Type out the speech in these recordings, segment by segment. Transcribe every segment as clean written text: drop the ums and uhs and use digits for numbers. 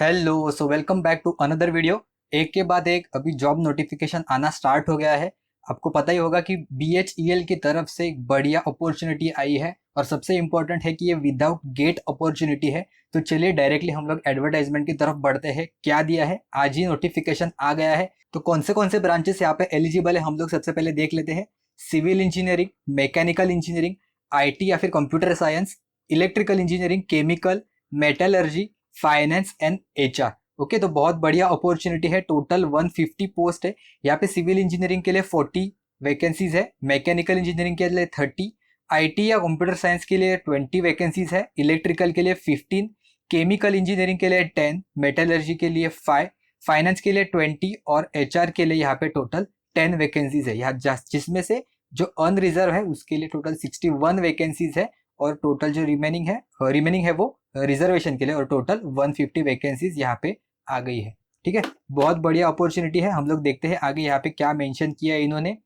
Hello, so welcome back to another video. एक के बाद एक अभी जॉब नोटिफिकेशन आना स्टार्ट हो गया है। आपको पता ही होगा कि BHEL की तरफ से एक बढ़िया अपॉर्चुनिटी आई है और सबसे इम्पोर्टेंट है कि ये विदाउट गेट अपॉर्चुनिटी है। तो चलिए डायरेक्टली हम लोग एडवर्टाइजमेंट की तरफ बढ़ते हैं। क्या दिया है, आज ही नोटिफिकेशन आ गया है। तो कौन से ब्रांचेस यहाँ पे एलिजिबल है हम लोग सबसे पहले देख लेते हैं। Civil engineering, mechanical engineering, IT या फिर computer science, electrical engineering, chemical, metallurgy, finance and HR। Okay, तो बहुत बढ़िया अपॉर्चुनिटी है। टोटल 150 पोस्ट है यहाँ पे। सिविल इंजीनियरिंग के लिए 40 वैकेंसीज है, मैकेनिकल इंजीनियरिंग के लिए 30, IT या कंप्यूटर साइंस के लिए 20 वैकेंसीज है, इलेक्ट्रिकल के लिए 15, केमिकल इंजीनियरिंग के लिए 10, मेटलर्जी के लिए 5, फाइनेंस के लिए 20 और HR के लिए यहाँ पे टोटल 10 वैकेंसीज है यहाँ, जिसमें से जो अनरिजर्व है उसके लिए टोटल 61 वैकेंसीज है और टोटल जो रिमेनिंग है वो रिजर्वेशन के लिए, और टोटल 150 वैकेंसीज यहाँ पे आ गई है। ठीक है, बहुत बढ़िया अपॉर्चुनिटी है। हम लोग देखते हैं आगे यहाँ पे क्या मेंशन किया है इन्होंने।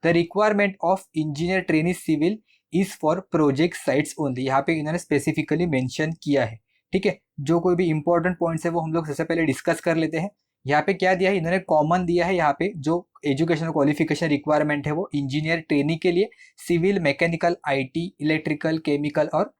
The requirement of engineer trainee civil is for project sites only. यहाँ पे इन्होंने स्पेसिफिकली मेंशन किया है। ठीक है, जो कोई भी इंपॉर्टेंट पॉइंट्स है वो हम लोग सबसे पहले डिस्कस कर लेते हैं। यहाँ पे क्या दिया है इन्होंने, कॉमन दिया है यहाँ पे जो एजुकेशन क्वालिफिकेशन रिक्वायरमेंट है वो इंजीनियर ट्रेनी के लिए civil, mechanical, IT, electrical, chemical और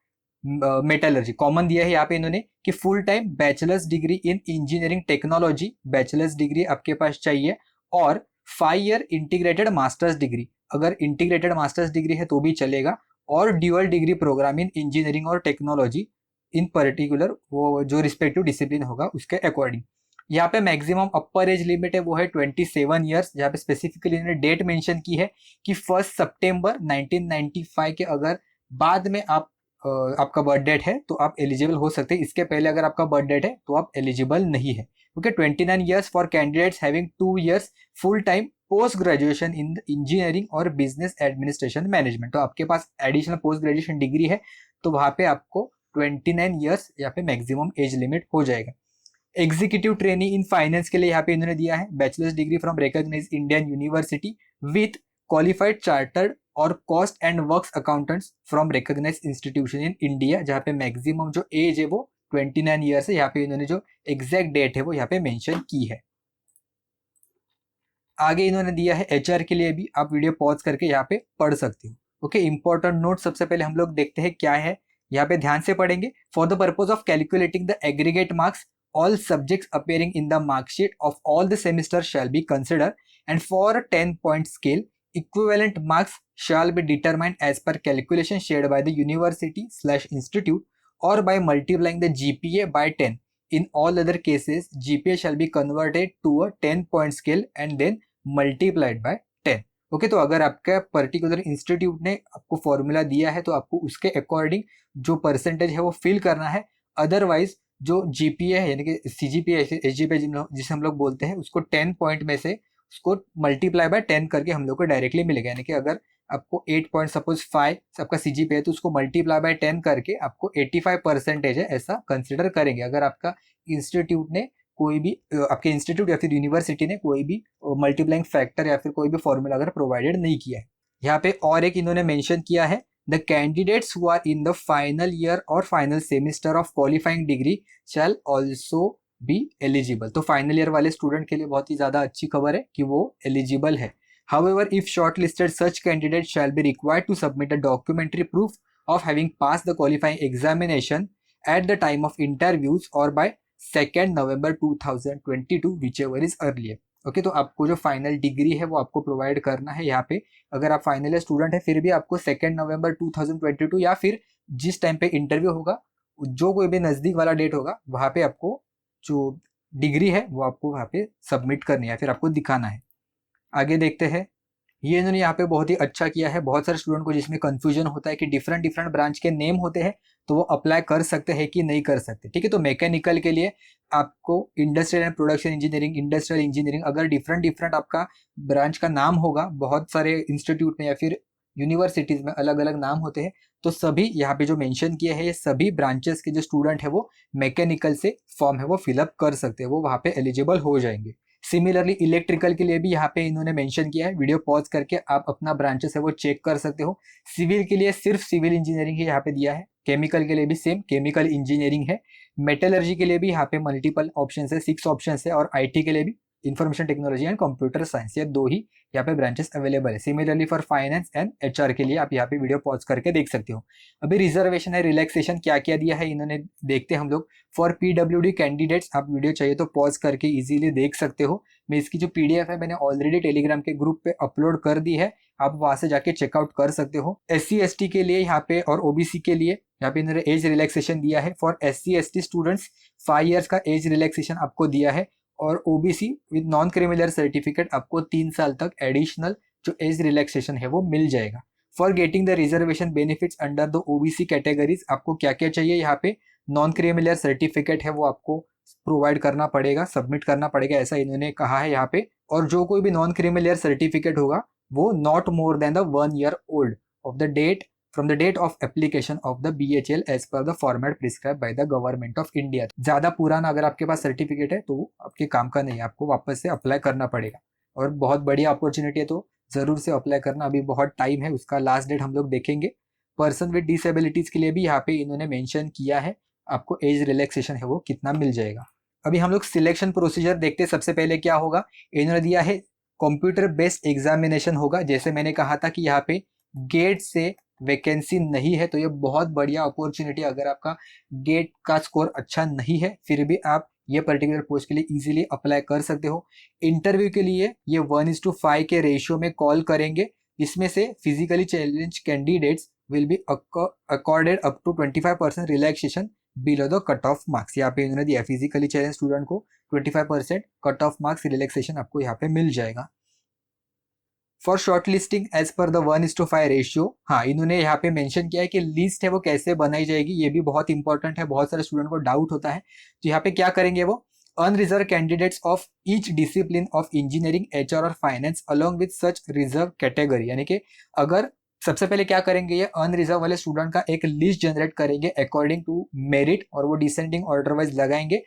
मेटलर्जी कॉमन दिया है यहाँ पे इन्होंने कि full time bachelors degree in engineering technology, bachelors degree आपके पास चाहिए, और 5 ईयर इंटीग्रेटेड मास्टर्स डिग्री, अगर इंटीग्रेटेड मास्टर्स डिग्री है तो भी चलेगा, और dual degree program in engineering और टेक्नोलॉजी इन पर्टिकुलर वो जो रिस्पेक्टिव डिसिप्लिन होगा उसके अकॉर्डिंग। यहाँ पे मैक्सिमम अपर एज लिमिट है वो है 27 ईयर्स। यहाँ पे स्पेसिफिकली इन्होंने डेट मेंशन की है कि 1 सितंबर 1995 के अगर बाद में आपका बर्थ डेट है तो आप एलिजिबल हो सकते हैं। इसके पहले अगर आपका बर्थ डेट है तो आप एलिजिबल नहीं है। Okay, 29 years for candidates having 2 years full time post graduation in engineering और बिजनेस एडमिनिस्ट्रेशन मैनेजमेंट। तो आपके पास एडिशनल पोस्ट ग्रेजुएशन डिग्री है तो वहां पे आपको 29 ईयर्स यहाँ पे मैक्सिमम एज लिमिट हो जाएगा। एग्जीक्यूटिव ट्रेनी इन फाइनेंस के लिए यहाँ पे इन्होंने दिया है bachelors degree from recognise Indian university with qualified chartered और cost and works accountants from recognise institution in India, जहाँ पे मैक्सिमम जो एज है वो 29 ईयर्स है। यहाँ पे इन्होंने जो एग्जैक्ट डेट है वो यहाँ पे मेंशन की है। आगे इन्होंने दिया है HR के लिए भी, आप वीडियो पॉज करके यहाँ पे पढ़ सकते हो। ओके, इंपॉर्टेंट नोट सबसे पहले हम लोग देखते हैं क्या है, यहाँ पे ध्यान से पढ़ेंगे। For the purpose of calculating the aggregate marks all subjects appearing in the mark sheet of all the semesters shall be considered, and for a 10-point scale equivalent marks shall be determined as per calculation shared by the university/institute or by multiplying the GPA by 10. In all other cases GPA shall be converted to a 10-point scale and then multiplied by 10. Okay, तो अगर आपका particular institute ने आपको formula दिया है तो आपको उसके अकॉर्डिंग जो परसेंटेज है वो फिल करना है। अदरवाइज जो GPA है यानी कि CGPA, SGPA जिसे हम लोग बोलते हैं, उसको 10 पॉइंट में से उसको मल्टीप्लाई बाय 10 करके हम लोग को डायरेक्टली मिलेगा। यानी कि अगर आपको 8 पॉइंट सपोज 5 आपका CGPA है तो उसको मल्टीप्लाई बाय 10 करके आपको 85% है ऐसा कंसिडर करेंगे। अगर आपका इंस्टीट्यूट ने कोई भी आपके इंस्टीट्यूट या फिर यूनिवर्सिटी ने कोई भी मल्टीप्लाइंग फैक्टर या फिर कोई भी फॉर्मूला अगर प्रोवाइडेड नहीं किया है। यहाँ पे और एक इन्होंने मेंशन किया है, the candidates who are in the final year or final semester of qualifying degree shall also be eligible। तो फाइनल ईयर वाले स्टूडेंट के लिए बहुत ही ज्यादा अच्छी खबर है कि वो एलिजिबल है। However, if shortlisted, such candidates shall be required to submit a documentary proof of having passed the qualifying examination at the time of interviews or by 2nd November 2022, whichever is earlier। Okay, तो आपको जो final decree है वो आपको provide करना है यहाँ पे। अगर आप फाइनल ईयर स्टूडेंट है फिर भी आपको 2 नवंबर 2022 या फिर जिस टाइम पे इंटरव्यू होगा, जो कोई भी नजदीक वाला डेट होगा, वहां पे आपको जो डिग्री है वो आपको वहां पे सबमिट करनी है, फिर आपको दिखाना है। आगे देखते हैं, ये इन्होंने यहाँ पे बहुत ही अच्छा किया है। बहुत सारे स्टूडेंट को जिसमें कंफ्यूजन होता है कि डिफरेंट ब्रांच के नेम होते हैं तो वो अप्लाई कर सकते हैं कि नहीं कर सकते। ठीक है, तो मैकेनिकल के लिए आपको industrial and production engineering, industrial engineering, अगर डिफरेंट आपका ब्रांच का नाम होगा, बहुत सारे इंस्टीट्यूट में या फिर यूनिवर्सिटीज में अलग अलग नाम होते हैं, तो सभी यहाँ पे जो मेंशन किए हैं ये सभी ब्रांचेस के जो स्टूडेंट है वो मैकेनिकल से फॉर्म है वो फिलअप कर सकते हैं, वो वहाँ पे एलिजिबल हो जाएंगे। सिमिलरली इलेक्ट्रिकल के लिए भी यहाँ पे इन्होंने मेंशन किया है, वीडियो पॉज करके आप अपना ब्रांचेस है वो चेक कर सकते हो। सिविल के लिए सिर्फ सिविल इंजीनियरिंग ही यहाँ पे दिया है, केमिकल के लिए भी सेम केमिकल इंजीनियरिंग है, मेटलर्जी के लिए भी यहाँ पे मल्टीपल ऑप्शन है, 6 ऑप्शन है, और आईटी के लिए भी information technology and computer science, ये 2 ही यहाँ पे ब्रांचेस अवेलेबल है। Similarly for finance and HR के लिए आप यहाँ पे वीडियो पॉज करके देख सकते हो। अभी रिजर्वेशन है, रिलैक्सेशन क्या क्या दिया है इन्होंने देखते हैं हम लोग। फॉर पीडब्ल्यूडी कैंडिडेट्स आप वीडियो चाहिए तो पॉज करके इजीली देख सकते हो। मैं इसकी जो पीडीएफ है मैंने ऑलरेडी टेलीग्राम के ग्रुप पे अपलोड कर दी है, आप वहां से जाके चेकआउट कर सकते हो। SC ST के लिए यहाँ पे और ओबीसी के लिए यहाँ पे इन्होंने एज रिलैक्सेशन दिया है। For SC ST students 5 years का एज रिलैक्सेशन आपको दिया है, और OBC with non criminal certificate आपको 3 साल तक एडिशनल जो एज रिलैक्सेशन है वो मिल जाएगा। For getting the reservation benefits under the OBC categories आपको क्या क्या चाहिए, यहाँ पे नॉन क्रिमिनल सर्टिफिकेट है वो आपको प्रोवाइड करना पड़ेगा, सबमिट करना पड़ेगा, ऐसा इन्होंने कहा है यहाँ पे। और जो कोई भी नॉन क्रिमिनल सर्टिफिकेट होगा वो not more than the 1 year old of the date from the date of application of the BHL as per the format prescribe by the government of India. ज्यादा पुराना अगर आपके पास सर्टिफिकेट है तो वो आपके काम का नहीं है, आपको वापस से अप्लाई करना पड़ेगा। और बहुत बढ़िया अपॉर्चुनिटी है तो जरूर से अप्लाई करना, अभी बहुत टाइम है, उसका लास्ट डेट हम लोग देखेंगे। पर्सन विद डिसेबिलिटीज के लिए भी यहाँ पे इन्होंने मेंशन किया है आपको एज रिलैक्सेशन है वो कितना मिल जाएगा। अभी हम लोग सिलेक्शन प्रोसीजर देखते हैं। सबसे पहले क्या होगा, इन्होंने दिया है कंप्यूटर बेस्ड एग्जामिनेशन होगा। जैसे मैंने कहा था कि यहाँ पे गेट से वैकेंसी नहीं है, तो ये बहुत बढ़िया अपॉर्चुनिटी। अगर आपका गेट का स्कोर अच्छा नहीं है फिर भी आप ये पर्टिकुलर पोस्ट के लिए इजीली अप्लाई कर सकते हो। इंटरव्यू के लिए ये 1:5 के रेशियो में कॉल करेंगे। इसमें से physically challenge candidates will be accorded up to 25% relaxation below the cut off marks. यहाँ पे इन्होंने दिया फिजिकली चैलेंज स्टूडेंट को 25% कट ऑफ मार्क्स रिलैक्सेशन आपको यहाँ पे मिल जाएगा। For short listing as per the 1:5 ratio, हाँ इन्होंने यहाँ पे मेंशन किया है कि लिस्ट है वो कैसे बनाई जाएगी, ये भी बहुत इंपॉर्टेंट है, बहुत सारे स्टूडेंट को डाउट होता है। तो यहाँ पे क्या करेंगे वो, unreserve candidates of each discipline of engineering HR और finance along with such reserve category, यानी कि अगर सबसे पहले क्या करेंगे ये अनरिजर्व वाले स्टूडेंट का एक लिस्ट जनरेट करेंगे अकॉर्डिंग टू मेरिट, और वो डिसेंडिंग ऑर्डर वाइज लगाएंगे।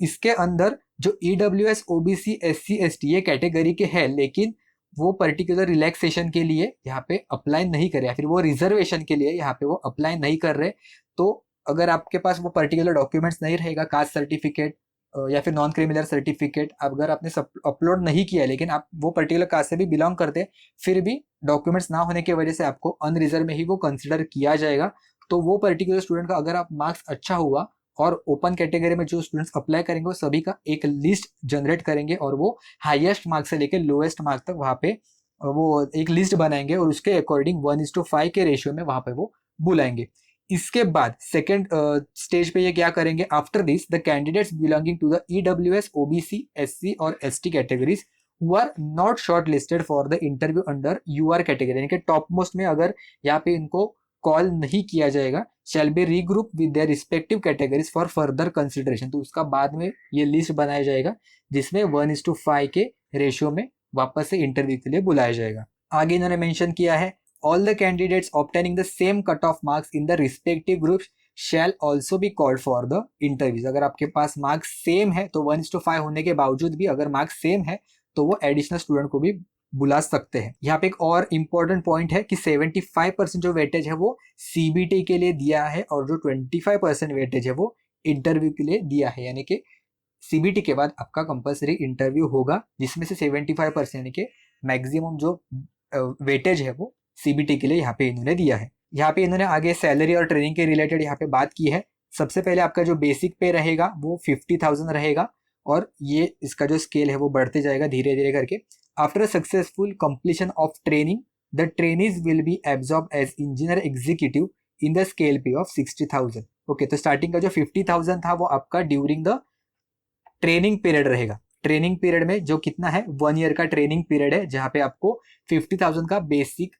इसके अंदर जो EWS OBC SC ST ये कैटेगरी के हैं लेकिन वो पर्टिकुलर रिलैक्सेशन के लिए यहाँ पे अप्लाई नहीं कर रहे, या फिर वो रिजर्वेशन के लिए यहाँ पे वो अप्लाई नहीं कर रहे, तो अगर आपके पास वो पर्टिकुलर डॉक्यूमेंट्स नहीं रहेगा, कास्ट सर्टिफिकेट या फिर नॉन क्रिमिनल सर्टिफिकेट, अगर आपने अपलोड नहीं किया लेकिन आप वो पर्टिकुलर कास्ट से भी बिलोंग करते हैं, फिर भी डॉक्यूमेंट्स ना होने की वजह से आपको अनरिजर्व में ही वो कंसिडर किया जाएगा। तो वो पर्टिकुलर स्टूडेंट का अगर आप मार्क्स अच्छा हुआ और ओपन कैटेगरी में जो स्टूडेंट्स अप्लाई करेंगे वो सभी का एक लिस्ट जनरेट करेंगे, और वो हाईएस्ट मार्क्स से लेकर लोएस्ट मार्क्स तक वहाँ पे वो एक लिस्ट बनाएंगे और उसके अकॉर्डिंग 1:5 के रेशियो में वहाँ पे वो बुलाएंगे। इसके बाद सेकेंड स्टेज पे ये क्या करेंगे, after this the candidates belonging to the EWS OBC SC और ST categories who are not short listed for the interview under UR category, यानी कि टॉप मोस्ट में अगर यहाँ पे इनको कॉल नहीं किया जाएगा, shall be regroup with their respective categories for further consideration. तो उसका बाद में ये लिस्ट बनाया जाएगा जिसमें 1:5 के रेशियो में वापस से इंटरव्यू के लिए बुलाया जाएगा। आगे इन्होंने मेंशन किया है all the candidates obtaining the same cut off marks in the respective groups shall also be called for the interviews. अगर आपके पास मार्क्स सेम है तो 1:5 होने के बावजूद भी अगर मार्क्स सेम है तो वो एडिशनल स्टूडेंट को भी बुला सकते हैं। यहाँ पे एक और इम्पोर्टेंट पॉइंट है कि 75% जो वेटेज है वो CBT के लिए दिया है, और जो 25% वेटेज है वो इंटरव्यू के लिए दिया है, यानी कि CBT के बाद आपका कंपलसरी इंटरव्यू होगा जिसमें से 75% यानी कि मैक्सिमम जो वेटेज है वो CBT के लिए यहाँ पे इन्होंने दिया है। यहाँ पे इन्होंने आगे सैलरी और ट्रेनिंग के रिलेटेड यहाँ पे बात की है। सबसे पहले आपका जो बेसिक पे रहेगा वो 50,000 रहेगा, और ये इसका जो स्केल है वो बढ़ते जाएगा धीरे धीरे करके। After successful completion of training the trainees will be absorb as engineer executive in the scale pay of 60,000। Okay, तो स्टार्टिंग का जो 50,000 था वो आपका ड्यूरिंग द ट्रेनिंग पीरियड रहेगा। ट्रेनिंग पीरियड में जो कितना है 1 ईयर का ट्रेनिंग पीरियड है, जहाँ पे आपको 50,000 का बेसिक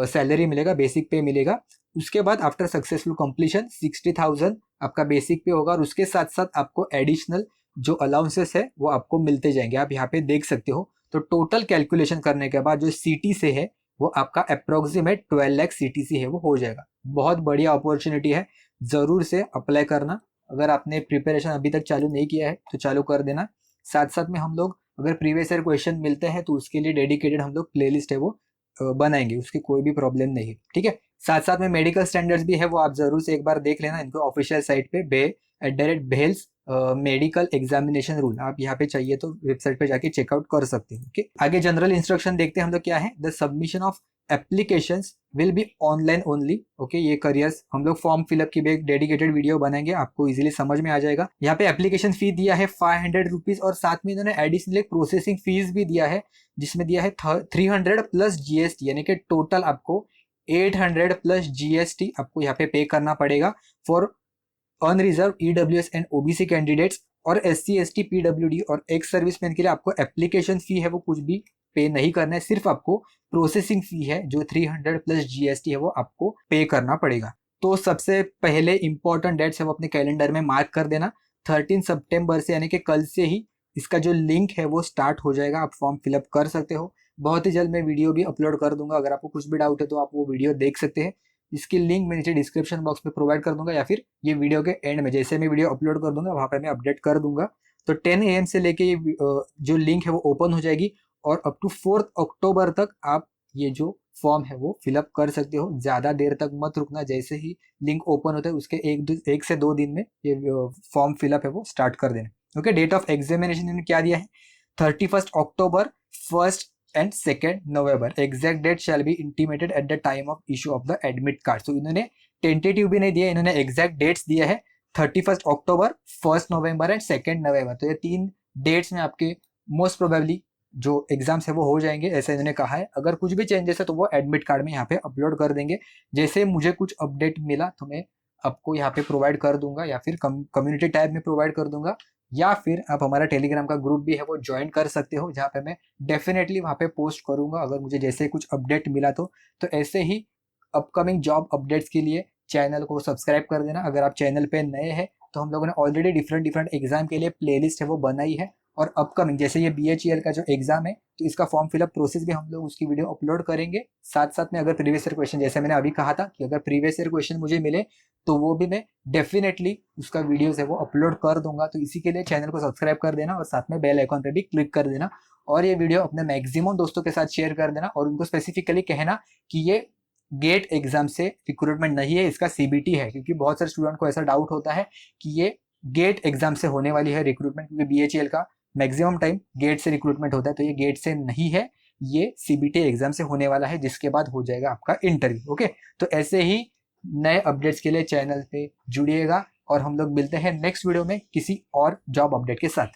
सैलरी मिलेगा, बेसिक पे मिलेगा। उसके बाद आफ्टर सक्सेसफुल कंप्लीशन 60,000 आपका बेसिक पे होगा, और उसके साथ साथ आपको एडिशनल जो अलाउंसेस है वो आपको मिलते जाएंगे, आप यहाँ पे देख सकते हो। तो टोटल कैलकुलेशन करने के बाद जो CT से है वो आपका अप्रोक्सीमेट 12 लाख CTC है वो हो जाएगा। बहुत बढ़िया अपॉर्चुनिटी है, जरूर से अप्लाई करना। अगर आपने प्रिपरेशन अभी तक चालू नहीं किया है तो चालू कर देना। साथ साथ में हम लोग अगर प्रीवियस ईयर क्वेश्चन मिलते हैं तो उसके लिए डेडिकेटेड हम लोग प्लेलिस्ट है वो बनाएंगे, उसकी कोई भी प्रॉब्लम नहीं है, ठीक है। साथ साथ में मेडिकल स्टैंडर्ड्स भी है, वो आप जरूर से एक बार देख लेना इनको ऑफिशियल साइट पे, @BHELS मेडिकल एग्जामिनेशन रूल, आप यहाँ पे चाहिए तो वेबसाइट पे जाके चेकआउट कर सकते हैं। ओके, आगे जनरल इंस्ट्रक्शन देखते हैं हम लोग क्या है। The submission of applications will be online only. Okay, ये करियर्स हम लोग फॉर्म फिलअप की भी एक डेडिकेटेड वीडियो बनाएंगे, आपको इजीली समझ में आ जाएगा। यहाँ पे एप्लीकेशन फी दिया है 500 रुपीज, और साथ में इन्होंने एडिशनल एक प्रोसेसिंग फीस भी दिया है, जिसमें दिया है 300 प्लस जीएसटी, यानी कि टोटल आपको 800 प्लस जीएसटी आपको यहाँ पे पे करना पड़ेगा for unreserve EWS and OBC candidates, और SC ST PWD और एक्स सर्विसमैन के लिए आपको एप्लीकेशन फी है वो कुछ भी पे नहीं करना है, सिर्फ आपको प्रोसेसिंग फी है जो 300 प्लस जीएसटी है वो आपको पे करना पड़ेगा। तो सबसे पहले इंपॉर्टेंट डेट्स है वो अपने कैलेंडर में मार्क कर देना। 13 सितंबर से यानी कि कल से ही इसका जो लिंक है वो स्टार्ट हो जाएगा, आप फॉर्म फिलअप कर सकते हो। बहुत ही जल्द मैं वीडियो भी अपलोड कर दूंगा, अगर आपको कुछ भी डाउट है तो आप वो वीडियो देख सकते हैं। इसकी लिंक मैं नीचे डिस्क्रिप्शन बॉक्स में प्रोवाइड कर दूंगा, या फिर ये वीडियो के एंड में जैसे मैं वीडियो अपलोड कर दूंगा वहां पर मैं अपडेट कर दूंगा। तो 10 AM से लेके ये जो लिंक है वो ओपन हो जाएगी, और अप टू 4 अक्टूबर तक आप ये जो फॉर्म है वो फिलअप कर सकते हो। ज़्यादा देर तक मत रुकना, जैसे ही लिंक ओपन होता है उसके एक से दो दिन में ये फॉर्म फिलअप है वो स्टार्ट कर देना। ओके, डेट ऑफ एग्जामिनेशन इन्होंने क्या दिया है, 31 October, 1 and 2 November. Exact date shall be intimated at the time of issue of the admit card. तो इन्होंने टेंटेटिव भी नहीं दिया, इन्होंने एग्जैक्ट डेट्स दिया है 31 अक्टूबर, 1 नवंबर एंड 2 नवंबर। तो ये 3 डेट्स में आपके मोस्ट प्रोबेबली जो एग्जाम्स है वो हो जाएंगे, ऐसा इन्होंने कहा है। अगर कुछ भी चेंजेस है तो वो एडमिट कार्ड में यहाँ पे अपलोड कर देंगे। जैसे मुझे कुछ अपडेट मिला तो मैं आपको यहाँ पे प्रोवाइड कर दूंगा, या फिर कम्युनिटी टैब में प्रोवाइड कर दूंगा, या फिर आप हमारा टेलीग्राम का ग्रुप भी है वो ज्वाइन कर सकते हो, जहाँ पे मैं डेफिनेटली वहाँ पे पोस्ट करूंगा अगर मुझे जैसे कुछ अपडेट मिला तो ऐसे ही अपकमिंग जॉब अपडेट्स के लिए चैनल को सब्सक्राइब कर देना। अगर आप चैनल पे नए हैं तो हम लोगों ने ऑलरेडी डिफरेंट एग्जाम के लिए प्लेलिस्ट है वो बनाई है, और अपकमिंग जैसे ये BHEL का जो एग्जाम है तो इसका फॉर्म फिलअप प्रोसेस भी हम लोग उसकी वीडियो अपलोड करेंगे। साथ साथ में अगर प्रीवियस ईयर क्वेश्चन, जैसे मैंने अभी कहा था कि अगर प्रीवियस ईयर क्वेश्चन मुझे मिले तो वो भी मैं डेफिनेटली उसका वीडियोस है वो अपलोड कर दूंगा। तो इसी के लिए चैनल को सब्सक्राइब कर देना, और साथ में बेल आइकॉन पे भी क्लिक कर देना, और ये वीडियो अपने मैक्सिमम दोस्तों के साथ शेयर कर देना, और उनको स्पेसिफिकली कहना कि ये गेट एग्जाम से रिक्रूटमेंट नहीं है, इसका CBT है। क्योंकि बहुत सारे स्टूडेंट को ऐसा डाउट होता है कि ये गेट एग्जाम से होने वाली है रिक्रूटमेंट, क्योंकि BHEL का मैक्सिमम टाइम गेट से रिक्रूटमेंट होता है। तो ये गेट से नहीं है, ये CBT एग्जाम से होने वाला है, जिसके बाद हो जाएगा आपका इंटरव्यू। ओके, तो ऐसे ही नए अपडेट्स के लिए चैनल पे जुड़िएगा, और हम लोग मिलते हैं नेक्स्ट वीडियो में किसी और जॉब अपडेट के साथ।